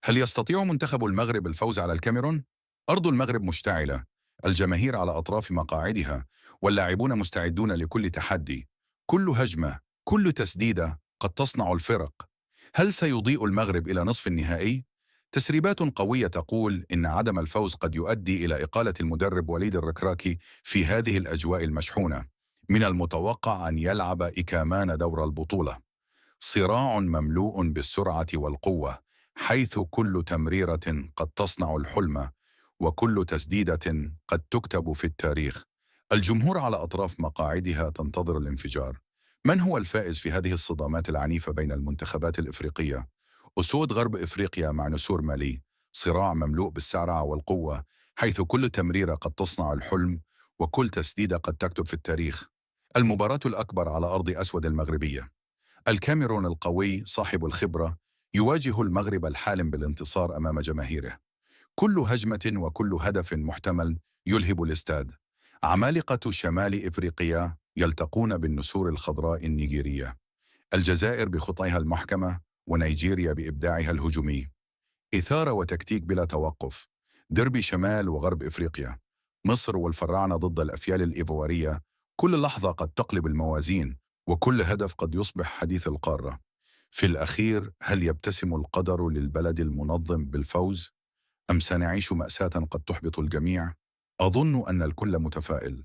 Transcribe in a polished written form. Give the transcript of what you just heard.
هل يستطيع منتخب المغرب الفوز على الكاميرون؟ أرض المغرب مشتعلة، الجماهير على أطراف مقاعدها، واللاعبون مستعدون لكل تحدي. كل هجمة، كل تسديدة قد تصنع الفرق. هل سيضيء المغرب إلى نصف النهائي؟ تسريبات قوية تقول إن عدم الفوز قد يؤدي إلى إقالة المدرب وليد الركراكي في هذه الأجواء المشحونة. من المتوقع أن يلعب إكامان دور البطولة. صراع مملوء بالسرعة والقوة، حيث كل تمريرة قد تصنع الحلم، وكل تسديدة قد تكتب في التاريخ. الجمهور على أطراف مقاعدها تنتظر الانفجار. من هو الفائز في هذه الصدامات العنيفة بين المنتخبات الإفريقية؟ أسود غرب إفريقيا مع نسور مالي، صراع مملوء بالسرعة والقوة، حيث كل تمريرة قد تصنع الحلم، وكل تسديدة قد تكتب في التاريخ. المباراة الأكبر على أرض أسود المغربية. الكاميرون القوي صاحب الخبرة يواجه المغرب الحالم بالانتصار أمام جماهيره. كل هجمة وكل هدف محتمل يلهب الاستاد. عمالقة شمال إفريقيا يلتقون بالنسور الخضراء النيجيرية. الجزائر بخطيها المحكمة، ونيجيريا بإبداعها الهجومي. إثارة وتكتيك بلا توقف. دربي شمال وغرب إفريقيا. مصر والفراعنة ضد الأفيال الإيفوارية. كل لحظة قد تقلب الموازين، وكل هدف قد يصبح حديث القارة. في الأخير، هل يبتسم القدر للبلد المنظم بالفوز؟ أم سنعيش مأساة قد تحبط الجميع؟ أظن أن الكل متفائل.